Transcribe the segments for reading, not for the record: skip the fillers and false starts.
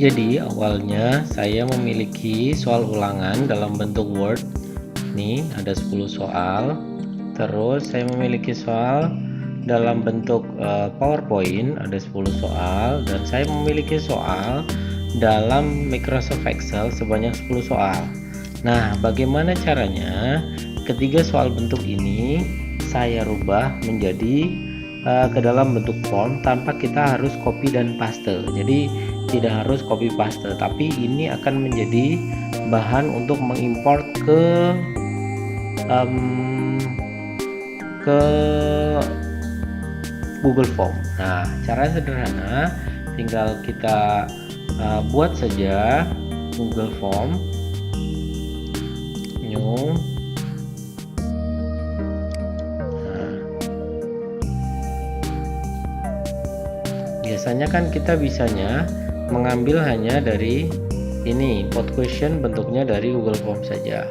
Jadi awalnya saya memiliki soal ulangan dalam bentuk Word. Nih ada 10 soal. Terus saya memiliki soal dalam bentuk PowerPoint, ada 10 soal, dan saya memiliki soal dalam Microsoft Excel sebanyak 10 soal. Nah, bagaimana caranya ketiga soal bentuk ini saya rubah menjadi ke dalam bentuk form tanpa kita harus copy dan paste. Jadi tidak harus copy paste, tapi ini akan menjadi bahan untuk mengimport ke Google Form. Nah, caranya sederhana, tinggal kita buat saja Google Form, new. Nah, biasanya kan kita bisanya mengambil hanya dari ini pod question, bentuknya dari Google Form saja.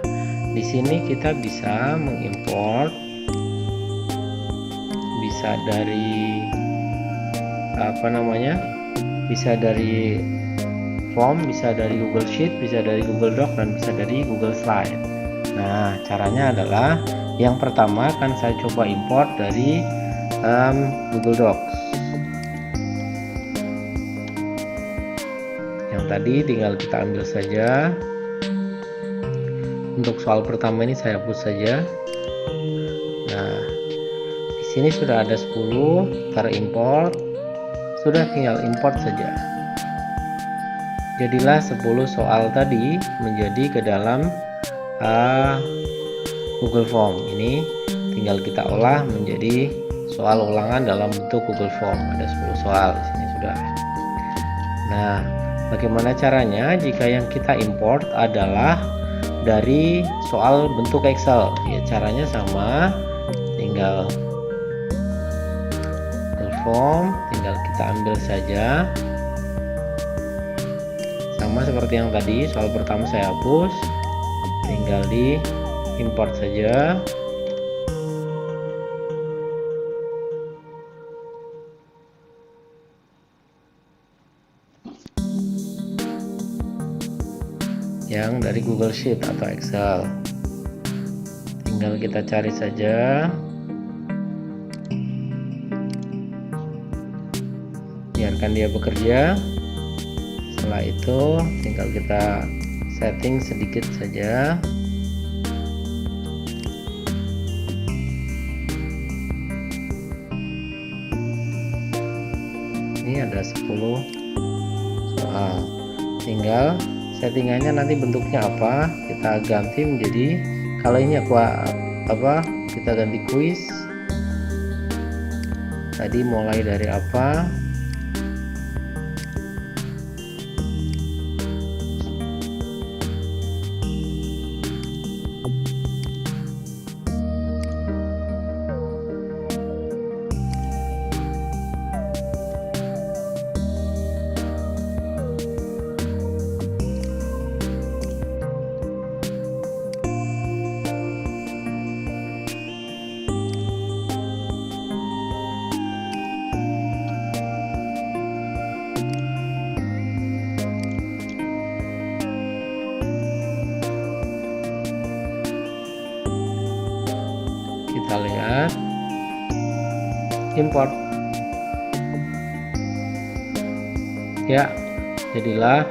Di sini kita bisa mengimport, bisa dari bisa dari form, bisa dari Google Sheet, bisa dari Google Doc, dan bisa dari Google Slide. Nah, caranya adalah yang pertama akan saya coba import dari Google Docs. Yang tadi tinggal kita ambil saja. Untuk soal pertama ini saya hapus saja. Nah, di sini sudah ada 10 terimport. Sudah tinggal import saja. Jadilah 10 soal tadi menjadi ke dalam Google Form. Ini tinggal kita olah menjadi soal ulangan dalam bentuk Google Form. Ada 10 soal di sini sudah. Nah, bagaimana caranya jika yang kita import adalah dari soal bentuk Excel? Ya, caranya sama, tinggal Google Form, tinggal kita ambil saja. Sama seperti yang tadi, soal pertama saya hapus, tinggal di import saja. Yang dari Google Sheet atau Excel, tinggal kita cari saja, biarkan dia bekerja. Setelah itu tinggal kita setting sedikit saja. Ini ada 10 soal, tinggal settingannya nanti bentuknya apa kita ganti menjadi, kalau ini kita ganti kuis. Tadi mulai dari apa, kita lihat import. Ya, jadilah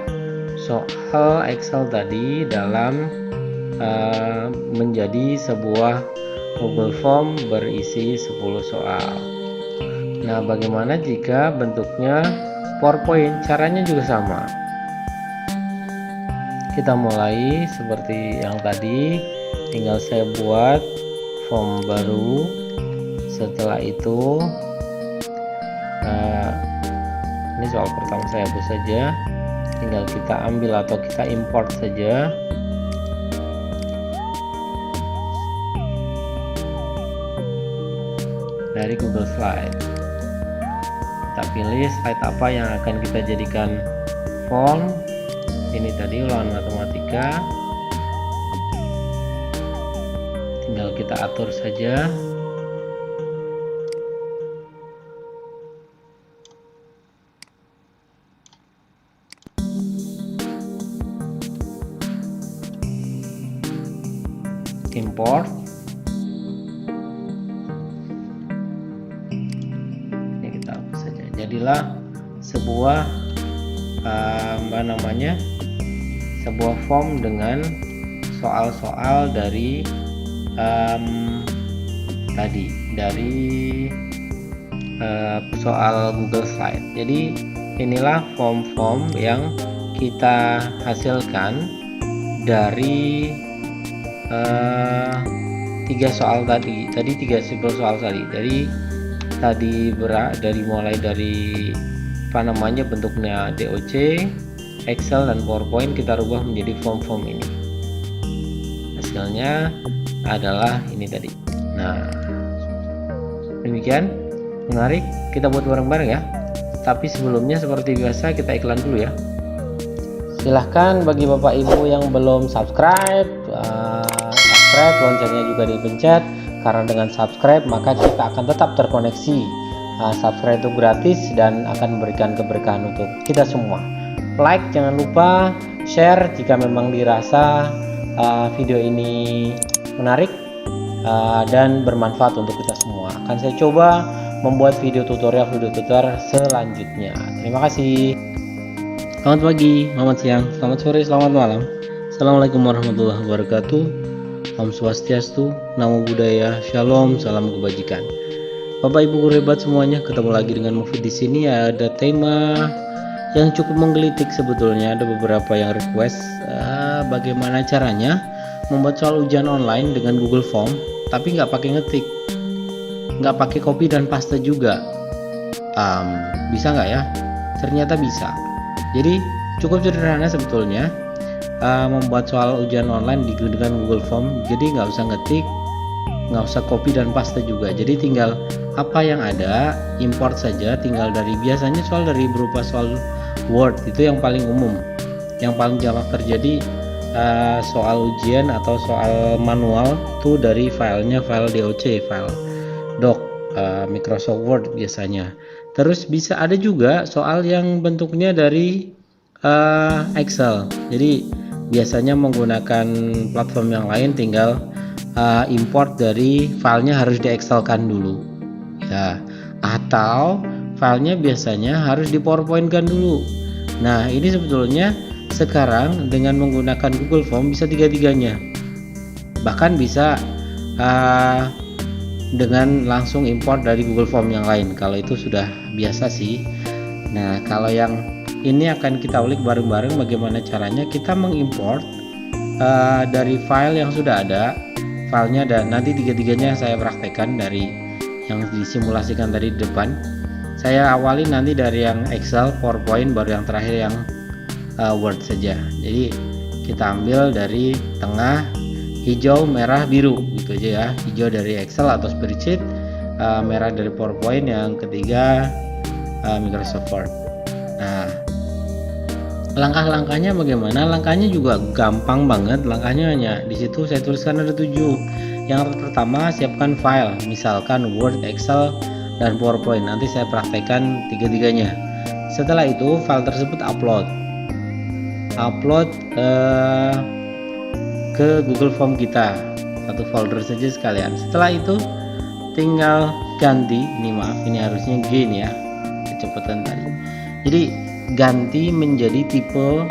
soal Excel tadi dalam menjadi sebuah Google Form berisi 10 soal. Nah, bagaimana jika bentuknya PowerPoint? Caranya juga sama. Kita mulai seperti yang tadi, tinggal saya buat form baru. Setelah itu ini soal pertama saya hapus saja, tinggal kita ambil atau kita import saja. Dari Google Slide, kita pilih slide apa yang akan kita jadikan form. Ini tadi ulangan matematika, tinggal kita atur saja. import. Ini kita hapus saja. Jadilah sebuah sebuah form dengan soal-soal dari soal Google Slide. Jadi inilah form-form yang kita hasilkan dari 3 soal tadi. Tadi 3 sampel soal tadi. Mulai dari bentuknya DOC, Excel dan PowerPoint kita rubah menjadi form-form ini. Hasilnya adalah ini tadi. Nah, demikian menarik, kita buat bareng-bareng ya. Tapi sebelumnya seperti biasa kita iklan dulu ya. Silahkan bagi Bapak Ibu yang belum subscribe, loncengnya juga dipencet, karena dengan subscribe maka kita akan tetap terkoneksi. Subscribe itu gratis dan akan memberikan keberkahan untuk kita semua. Like jangan lupa, share jika memang dirasa video ini menarik dan bermanfaat untuk kita semua. Akan saya coba membuat video tutorial selanjutnya. Terima kasih. Selamat pagi, selamat siang, selamat sore, selamat malam. Assalamualaikum warahmatullahi wabarakatuh. Om Swastiastu, Namo Buddhaya, Shalom, salam kebajikan. Bapak Ibu guru hebat semuanya, ketemu lagi dengan Mufid di sini. Ada tema yang cukup menggelitik sebetulnya. Ada beberapa yang request bagaimana caranya membuat soal ujian online dengan Google Form, tapi nggak pakai ngetik, nggak pakai copy dan paste juga. Bisa nggak ya? Ternyata bisa. Jadi cukup sederhana sebetulnya membuat soal ujian online dengan Google Form. Jadi nggak usah ngetik, nggak usah copy dan paste juga. Jadi tinggal apa yang ada import saja. Tinggal biasanya soal berupa soal Word, itu yang paling umum, yang paling jarang terjadi. Soal ujian atau soal manual tuh dari file DOC, file doc, Microsoft Word biasanya. Terus bisa ada juga soal yang bentuknya dari Excel. Jadi biasanya menggunakan platform yang lain, tinggal import dari filenya harus di Excel-kan dulu ya, atau filenya biasanya harus di PowerPoint-kan dulu. Nah, ini sebetulnya sekarang dengan menggunakan Google Form bisa tiga-tiganya. Bahkan bisa dengan langsung import dari Google Form yang lain. Kalau itu sudah biasa sih. Nah, kalau yang ini akan kita ulik bareng-bareng bagaimana caranya kita mengimport dari file yang sudah ada. Filenya dan nanti tiga-tiganya saya praktekkan dari yang disimulasikan tadi di depan. Saya awali nanti dari yang Excel, PowerPoint, baru yang terakhir yang Word saja. Jadi kita ambil dari tengah, hijau, merah, biru gitu aja ya. Hijau dari Excel atau spreadsheet, merah dari PowerPoint, yang ketiga Microsoft Word. Nah, langkah-langkahnya bagaimana? Langkahnya juga gampang banget. Langkahnya hanya di situ saya tuliskan ada 7. Yang pertama, siapkan file, misalkan Word, Excel, dan PowerPoint. Nanti saya praktekkan tiga-tiganya. Setelah itu file tersebut upload ke Google Form kita, satu folder saja sekalian. Setelah itu tinggal ganti, ini harusnya G nih ya, kecepatan tadi. Jadi ganti menjadi tipe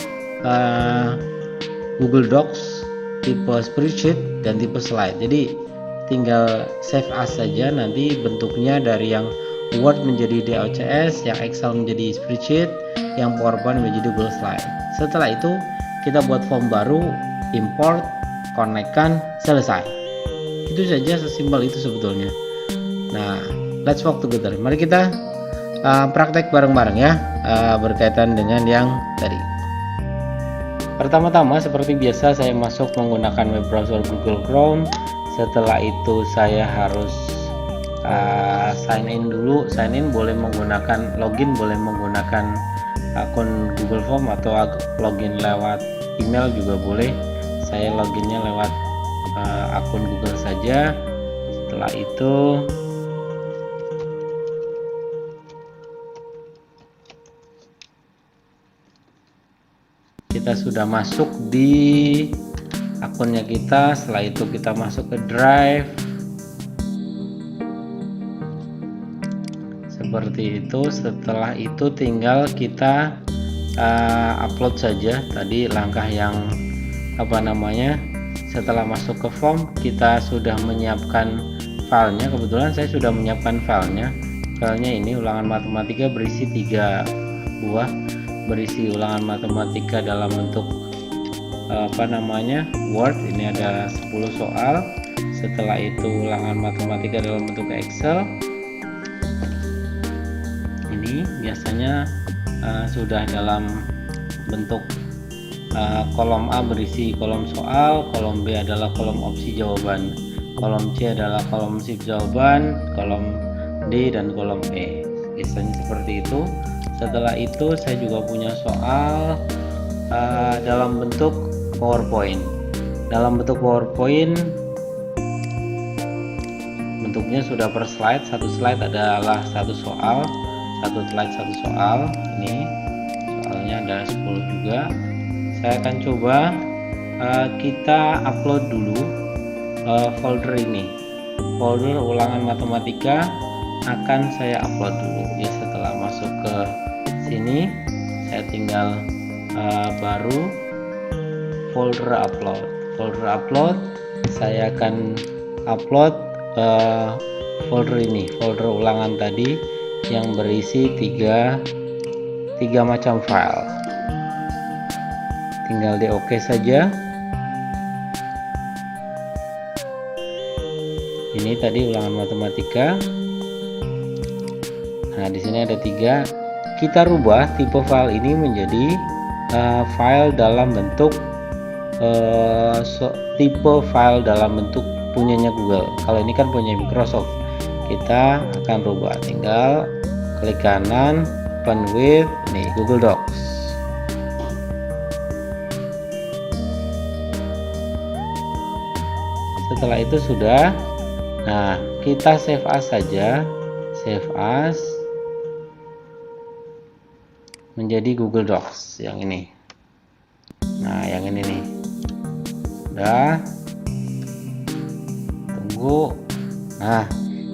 Google Docs, tipe spreadsheet, dan tipe slide. Jadi tinggal save as saja, nanti bentuknya dari yang Word menjadi DOCS, yang Excel menjadi spreadsheet, yang PowerPoint menjadi Google Slide. Setelah itu kita buat form baru, import, konekkan, selesai. Itu saja, sesimpel itu sebetulnya. Nah, let's work together. Mari kita praktek bareng-bareng ya, berkaitan dengan yang tadi. Pertama-tama seperti biasa saya masuk menggunakan web browser Google Chrome. Setelah itu saya harus sign in dulu. Sign in boleh menggunakan login, boleh menggunakan akun Google Form, atau login lewat email juga boleh. Saya loginnya lewat akun Google saja. Setelah itu kita sudah masuk di akunnya kita. Setelah itu kita masuk ke Drive seperti itu. Setelah itu tinggal kita upload saja. Tadi langkah yang setelah masuk ke form kita sudah menyiapkan filenya. Kebetulan saya sudah menyiapkan filenya. Filenya ini ulangan matematika berisi 3 buah, berisi ulangan matematika dalam bentuk Word. Ini ada 10 soal. Setelah itu ulangan matematika dalam bentuk Excel. Ini biasanya sudah dalam bentuk kolom A berisi kolom soal, kolom B adalah kolom opsi jawaban, kolom C adalah kolom shift jawaban, kolom D dan kolom E. Biasanya seperti itu. Setelah itu saya juga punya soal dalam bentuk PowerPoint. Dalam bentuk PowerPoint bentuknya sudah per slide. Satu slide adalah satu soal, satu slide satu soal. Ini soalnya ada 10 juga. Saya akan coba kita upload dulu folder ini. Folder ulangan matematika akan saya upload dulu ya. Setelah masuk ke sini saya tinggal baru folder upload. Saya akan upload folder ini, folder ulangan tadi yang berisi tiga macam file. Tinggal di OK saja. Ini tadi ulangan matematika. Nah, di sini ada 3. Kita rubah tipe file ini menjadi file dalam bentuk tipe file dalam bentuk punyanya Google. Kalau ini kan punya Microsoft. Kita akan rubah. Tinggal klik kanan, open with nih Google Docs. Setelah itu sudah. Nah, kita save as saja. Save as menjadi Google Docs yang ini. Nah, yang ini nih. Udah. Tunggu. Nah,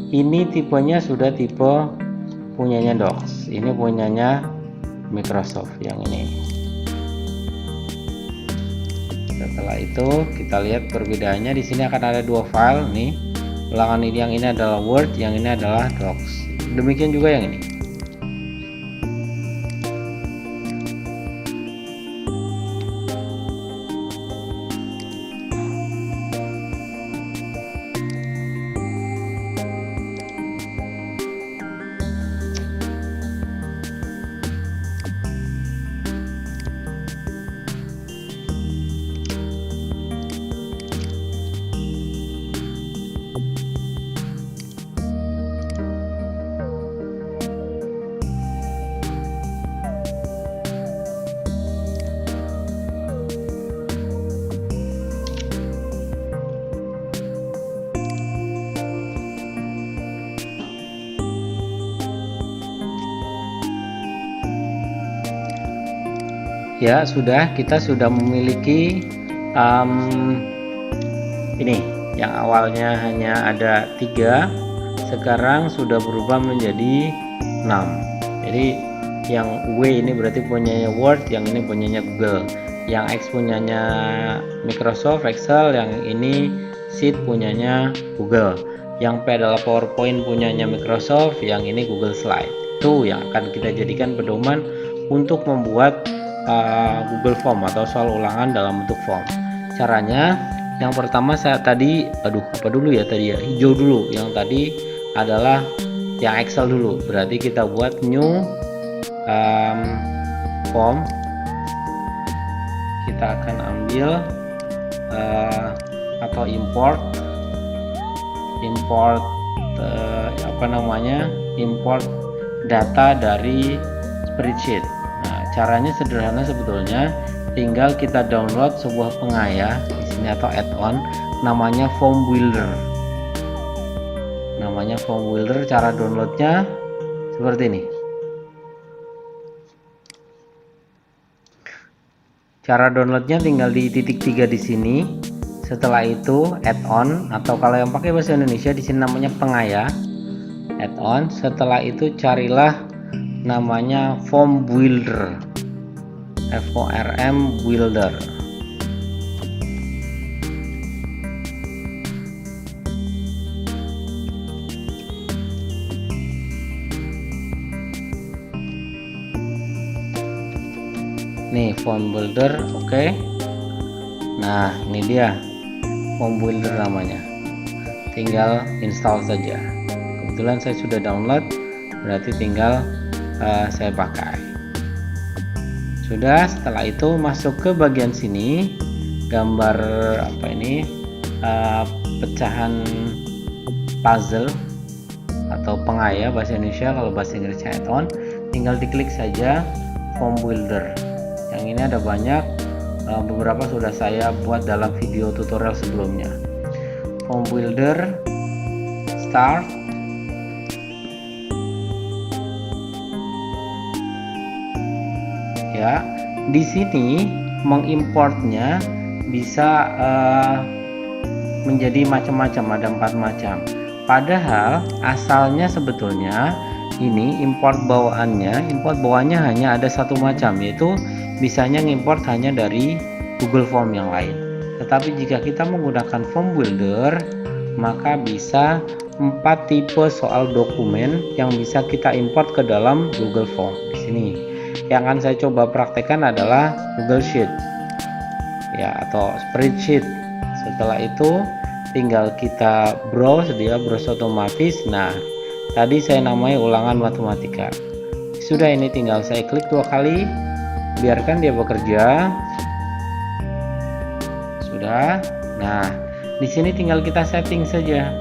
ini tipenya sudah tipe punyanya Docs. Ini punyanya Microsoft yang ini. Setelah itu kita lihat perbedaannya. Di sini akan ada 2 file nih. Ulangan ini, yang ini adalah Word, yang ini adalah Docs. Demikian juga yang ini. Ya, kita sudah memiliki ini yang awalnya hanya ada 3, sekarang sudah berubah menjadi 6. Jadi yang W ini berarti punyanya Word, yang ini punyanya Google, yang X punyanya Microsoft Excel, yang ini Sheet punyanya Google, yang P adalah PowerPoint punyanya Microsoft, yang ini Google Slide. Itu yang akan kita jadikan pedoman untuk membuat Google Form atau soal ulangan dalam bentuk form. Caranya yang pertama saya tadi apa dulu ya tadi ya, hijau dulu. Yang tadi adalah yang Excel dulu. Berarti kita buat new form. Kita akan ambil atau import import data dari spreadsheet. Caranya sederhana sebetulnya, tinggal kita download sebuah pengaya di sini atau add-on namanya Form Builder. Cara downloadnya seperti ini. Cara downloadnya tinggal di titik 3 di sini. Setelah itu add-on, atau kalau yang pakai bahasa Indonesia di sini namanya pengaya, add-on. Setelah itu carilah namanya form builder, form builder. Nih form builder, oke. Nah ini dia form builder namanya, tinggal install saja. Kebetulan saya sudah download, berarti tinggal saya pakai. Sudah. Setelah itu masuk ke bagian sini, gambar apa ini, pecahan puzzle atau pengaya bahasa Indonesia, kalau bahasa Inggrisnya add-on. Tinggal diklik saja form builder. Yang ini ada banyak, beberapa sudah saya buat dalam video tutorial sebelumnya. Form builder, start. Ya, di sini mengimportnya bisa menjadi macam-macam, ada 4 macam. Padahal asalnya sebetulnya ini import bawaannya hanya ada 1 macam, yaitu bisanya ngimport hanya dari Google Form yang lain. Tetapi jika kita menggunakan form builder, maka bisa 4 tipe soal dokumen yang bisa kita import ke dalam Google Form. Di sini yang akan saya coba praktekkan adalah Google Sheet ya, atau spreadsheet. Setelah itu tinggal kita browse, dia browse otomatis. Nah, tadi saya namai ulangan matematika. Sudah, ini tinggal saya klik 2 kali, biarkan dia bekerja. Sudah. Nah, di sini tinggal kita setting saja.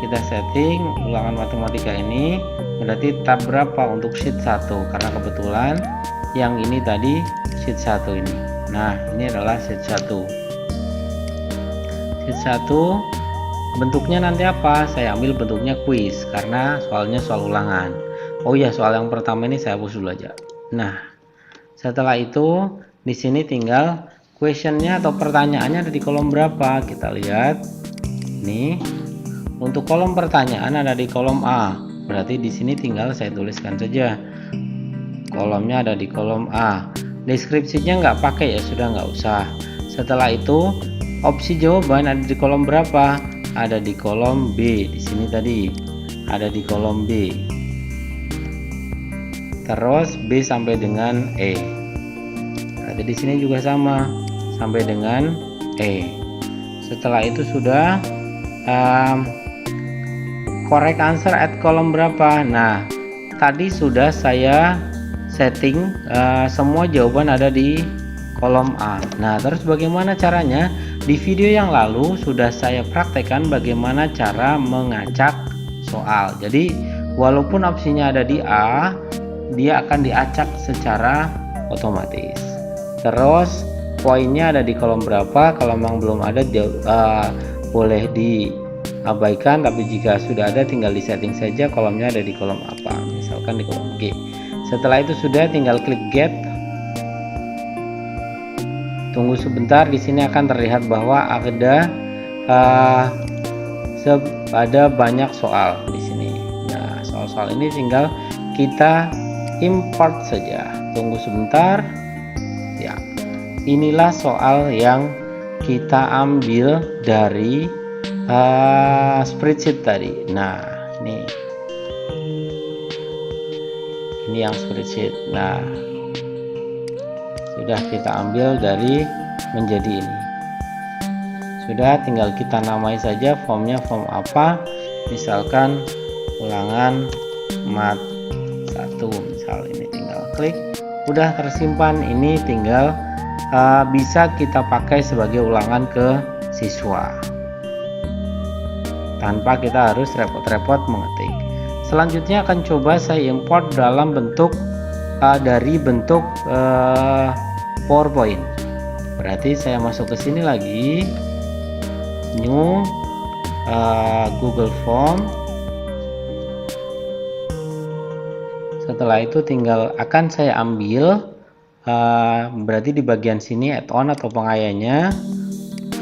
Kita setting ulangan matematika ini berarti tab berapa untuk sheet 1, karena kebetulan yang ini tadi sheet 1 ini. Nah, ini adalah sheet 1. Sheet 1 bentuknya nanti apa? Saya ambil bentuknya quiz karena soalnya soal ulangan. Oh ya, soal yang pertama ini saya hapus dulu aja. Nah, setelah itu di sini tinggal questionnya atau pertanyaannya ada di kolom berapa. Kita lihat nih, untuk kolom pertanyaan ada di kolom A, berarti di sini tinggal saya tuliskan saja kolomnya ada di kolom A. Deskripsinya nggak pakai ya, sudah nggak usah. Setelah itu opsi jawaban ada di kolom berapa? Ada di kolom B. Di sini tadi ada di kolom B. Terus B sampai dengan E. Ada di sini juga sama, sampai dengan E. Setelah itu sudah correct answer at kolom berapa. Nah, tadi sudah saya setting semua jawaban ada di kolom A. Nah, terus bagaimana caranya? Di video yang lalu sudah saya praktekkan bagaimana cara mengacak soal. Jadi walaupun opsinya ada di A, dia akan diacak secara otomatis. Terus poinnya ada di kolom berapa. Kalau memang belum ada boleh diabaikan, tapi jika sudah ada tinggal disetting saja kolomnya ada di kolom apa, misalkan di kolom G. Setelah itu sudah tinggal klik get. Tunggu sebentar, di sini akan terlihat bahwa ada banyak soal di sini. Nah, soal-soal ini tinggal kita import saja. Tunggu sebentar. Ya, inilah soal yang kita ambil dari spreadsheet tadi. Nah, ini yang spreadsheet. Nah, sudah kita ambil dari menjadi ini. Sudah, tinggal kita namai saja formnya form apa. Misalkan ulangan mat 1 misal, ini tinggal klik. Udah tersimpan, ini tinggal bisa kita pakai sebagai ulangan ke siswa tanpa kita harus repot-repot mengetik. Selanjutnya akan coba saya import dalam bentuk dari bentuk PowerPoint. Berarti saya masuk ke sini lagi, new Google Form. Setelah itu tinggal akan saya ambil berarti di bagian sini add-on atau pengayanya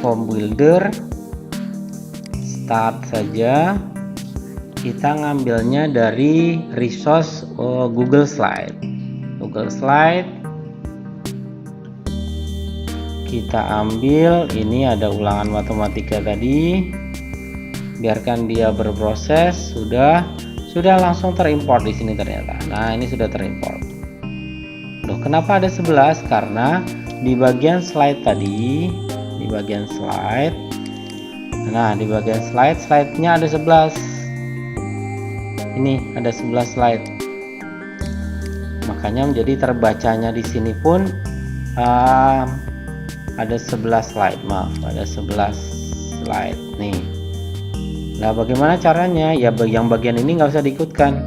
form builder, start saja. Kita ngambilnya dari resource Google Slide. Kita ambil, ini ada ulangan matematika tadi. Biarkan dia berproses. Sudah langsung terimport di sini ternyata. Nah, ini sudah terimport. Loh, kenapa ada 11? Karena di bagian slide tadi, di bagian slide. Nah, di bagian slide-nya ada 11. Ini ada 11 slide. Makanya menjadi terbacanya di sini pun ada 11 slide. Maaf, ada 11 slide nih. Nah, bagaimana caranya? Ya, yang bagian ini nggak usah diikutkan.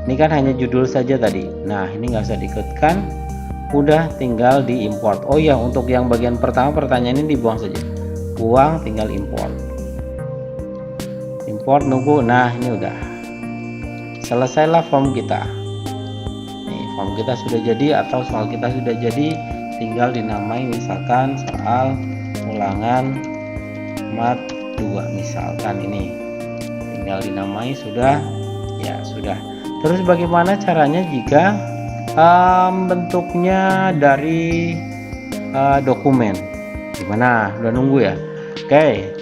Ini kan hanya judul saja tadi. Nah, ini nggak usah diikutkan. Udah tinggal diimport. Oh ya, untuk yang bagian pertama pertanyaan ini dibuang saja. Buang, tinggal import. Import, nunggu. Nah, ini udah. Selesailah form kita. Nih, form kita sudah jadi atau soal kita sudah jadi. Tinggal dinamai, misalkan soal ulangan mat 2 misalkan ini, tinggal dinamai, sudah ya, sudah. Terus bagaimana caranya jika bentuknya dari dokumen? Gimana? Udah nunggu ya? Oke,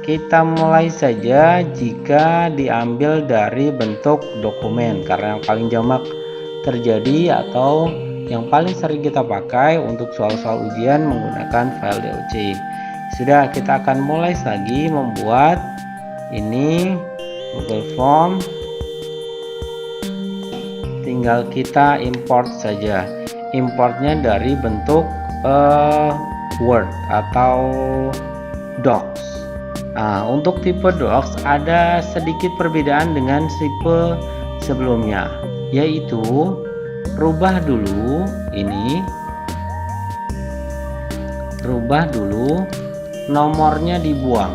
kita mulai saja jika diambil dari bentuk dokumen, karena yang paling jamak terjadi atau yang paling sering kita pakai untuk soal-soal ujian menggunakan file DOC. Sudah, kita akan mulai lagi membuat ini Google Form. Tinggal kita import saja. Importnya dari bentuk Word atau Docs. Nah, untuk tipe Docs ada sedikit perbedaan dengan tipe sebelumnya, yaitu rubah dulu nomornya dibuang.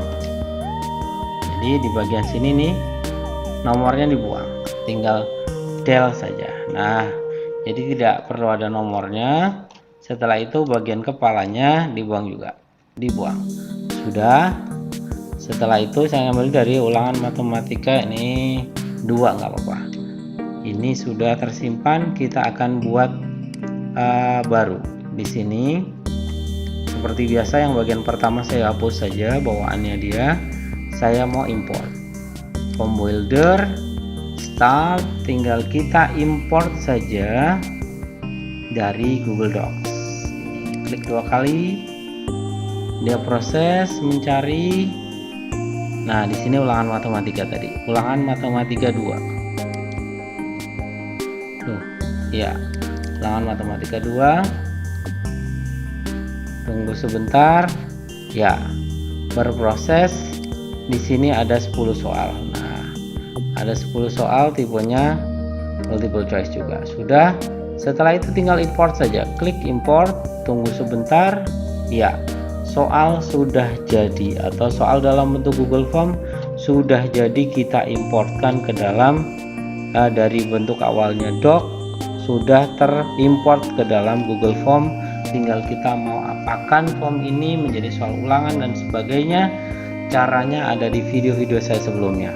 Jadi di bagian sini nih nomornya dibuang, tinggal del saja. Nah, jadi tidak perlu ada nomornya. Setelah itu bagian kepalanya dibuang juga, dibuang. Sudah. Setelah itu saya ambil dari ulangan matematika ini 2, nggak apa-apa. Ini sudah tersimpan. Kita akan buat baru di sini. Seperti biasa, yang bagian pertama saya hapus saja bawaannya dia. Saya mau import form builder, start, tinggal kita import saja dari Google Docs. Klik 2 kali, dia proses mencari. Nah, di sini ulangan matematika tadi, ulangan matematika 2. Tuh, ya, ulangan matematika 2. Tunggu sebentar, ya, berproses. Di sini ada 10 soal. Nah, ada 10 soal, tipenya multiple choice juga. Sudah. Setelah itu tinggal import saja. Klik import, tunggu sebentar. Ya, soal sudah jadi atau soal dalam bentuk Google Form sudah jadi, kita importkan ke dalam dari bentuk awalnya doc, sudah terimport ke dalam Google Form. Tinggal kita mau apakan form ini menjadi soal ulangan dan sebagainya. Caranya ada di video-video saya sebelumnya.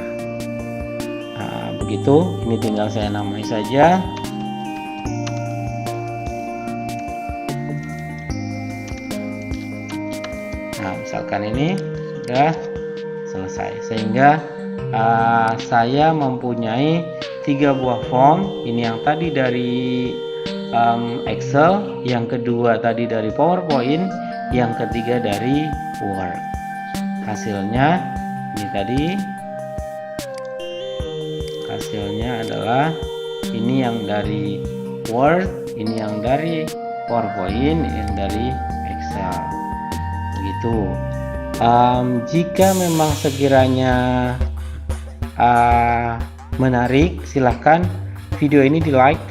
Nah, begitu. Ini tinggal saya namai saja. Nah, misalkan ini sudah selesai, sehingga saya mempunyai 3 buah form. Ini yang tadi dari Excel, yang kedua tadi dari PowerPoint, yang ketiga dari Word. Hasilnya ini tadi, hasilnya adalah ini yang dari Word, ini yang dari PowerPoint, ini yang dari Excel. Begitu. Jika memang sekiranya menarik, silahkan video ini di like,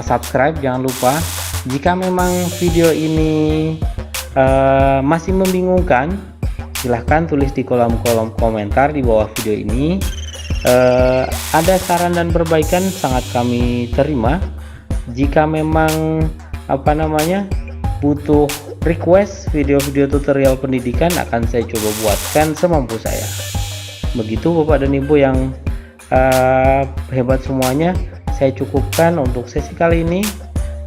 subscribe jangan lupa. Jika memang video ini masih membingungkan, silahkan tulis di kolom komentar di bawah video ini. Ada saran dan perbaikan sangat kami terima. Jika memang butuh request video-video tutorial pendidikan akan saya coba buatkan semampu saya. Begitu Bapak dan Ibu yang hebat semuanya, saya cukupkan untuk sesi kali ini.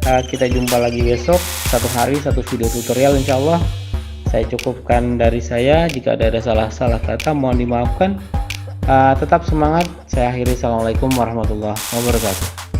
Kita jumpa lagi besok, satu hari satu video tutorial insya Allah. Saya cukupkan dari saya. Jika ada salah-salah kata mohon dimaafkan. Tetap semangat. Saya akhiri. Assalamualaikum warahmatullahi wabarakatuh.